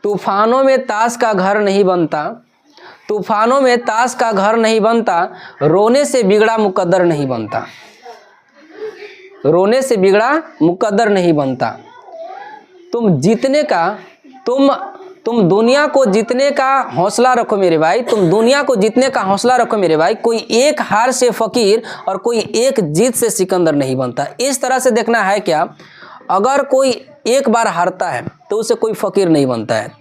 तूफानों में ताश का घर नहीं बनता, तूफानों में ताश का घर नहीं बनता, रोने से बिगड़ा मुकद्दर नहीं बनता, रोने से बिगड़ा मुकद्दर नहीं बनता। तुम जीतने का तुम दुनिया को जीतने का हौसला रखो मेरे भाई, तुम दुनिया को जीतने का हौसला रखो मेरे भाई। कोई एक हार से फकीर और कोई एक जीत से सिकंदर नहीं बनता। इस तरह से देखना है क्या, अगर कोई एक बार हारता है तो उसे कोई फकीर नहीं बनता है।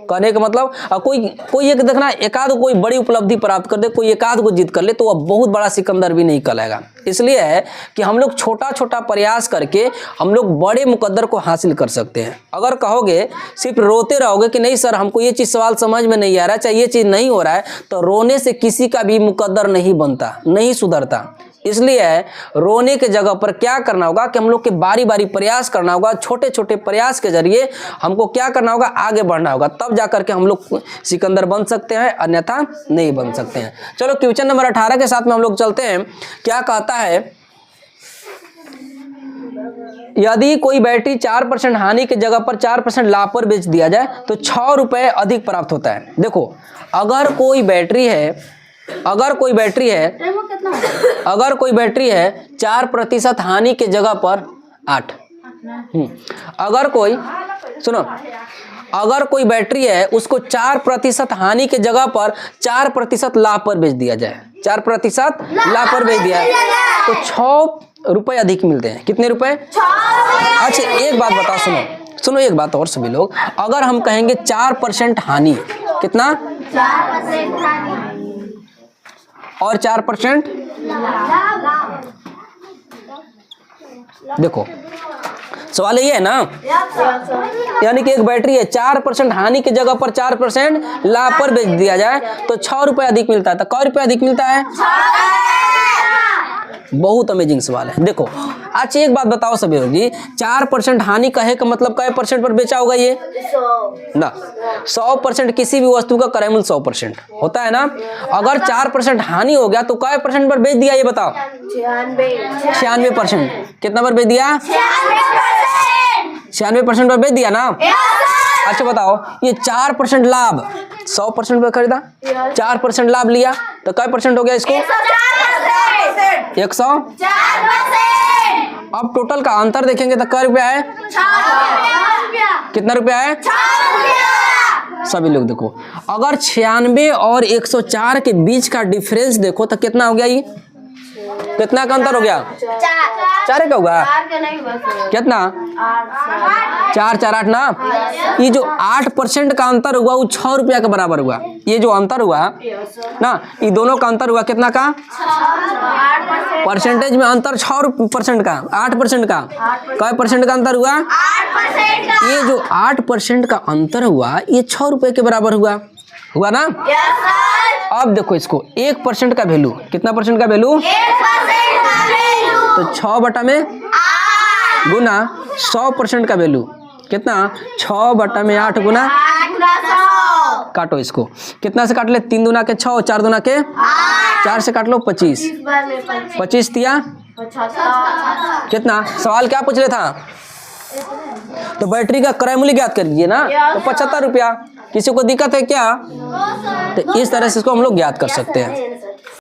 कहने का मतलब कोई एक देखना, एकाध कोई बड़ी उपलब्धि प्राप्त कर दे, कोई एकाध को जीत कर ले तो वह बहुत बड़ा सिकंदर भी नहीं कहलाएगा। इसलिए है कि हम लोग छोटा छोटा प्रयास करके हम लोग बड़े मुकद्दर को हासिल कर सकते हैं। अगर कहोगे सिर्फ रोते रहोगे कि नहीं सर हमको ये चीज़ सवाल समझ में नहीं आ रहा है, चाहे ये चीज़ नहीं हो रहा है, तो रोने से किसी का भी मुकद्दर नहीं बनता, नहीं सुधरता। इसलिए है रोने के जगह पर क्या करना होगा कि हम लोग के बारी बारी प्रयास करना होगा, छोटे छोटे प्रयास के जरिए हमको क्या करना होगा, आगे बढ़ना होगा, तब जाकर के हम लोग सिकंदर बन सकते हैं, अन्यथा नहीं बन सकते हैं। चलो क्वेश्चन नंबर 18 के साथ में हम लोग चलते हैं। क्या कहता है, यदि कोई बैटरी 4% हानि के जगह पर 4% लाभ पर बेच दिया जाए तो 6 रुपये अधिक प्राप्त होता है। देखो अगर कोई बैटरी है 4% हानि के जगह पर 8, अगर कोई बैटरी है उसको 4% हानि के जगह पर 4% लाभ पर बेच दिया जाए, 4% लाभ पर बेच दिया तो 6 रुपये अधिक मिलते हैं। कितने रुपए? 6। अच्छा एक बात बताओ, सुनो एक बात और सभी लोग, अगर हम कहेंगे 4% हानि, कितना? 4% हानि और 4% देखो सवाल ये है ना, यानी कि एक बैटरी है 4% हानि की जगह पर 4% लाभ पर बेच दिया जाए तो 6 रुपये अधिक मिलता है। तो कै रुपये अधिक मिलता है? बहुत अमेजिंग सवाल है। देखो अच्छा एक बात बताओ सभी लोग जी, 4% हानि कहे का मतलब कै % पर बेचा होगा ये? 100 ना, 100% किसी भी वस्तु का क्रय मूल्य 100% होता है ना। अगर 4% हानि हो गया तो कै % पर बेच दिया ये बताओ? 96%। कितना पर बेच दिया? 96% पर बेच दिया ना। अच्छा बताओ ये 4% लाभ, 100% पर खरीदा, 4% लाभ लिया तो कै % हो गया इसको? 104%। अब टोटल का अंतर देखेंगे तो कै रुपया है? 6 कितना रुपया है? 6 सभी लोग देखो, अगर 96 और 104 के बीच का डिफरेंस देखो तो कितना हो गया, ये कितना का अंतर हो गया? 4 का होगा कितना? 4 4 8 ना। ये जो 8% का अंतर हुआ वो 6 रुपया के बराबर हुआ। ये जो अंतर हुआ ना, ये दोनों का अंतर हुआ कितना का? परसेंटेज में अंतर 6% का, 8% का, कै % का अंतर हुआ? 8%। ये जो 8% का अंतर हुआ ये 6 रुपये के बराबर हुआ ना। अब देखो इसको 1% का वैल्यू, कितना % का वैल्यू? 1% का वैल्यू तो 6/8 गुना 100% का वैल्यू कितना? 6/8 गुना 100। काटो इसको, कितना से काट ले? 3 दूना के 6, 4 दूना के 4 से काट लो 25, 25 दिया कितना? सवाल क्या पूछ रहे था? तो बैटरी का क्रय मूल्य ज्ञात करिए ना, तो 75 रुपया। किसी को दिक्कत है क्या? तो इस तरह से इसको हम लोग ज्ञात कर सकते हैं।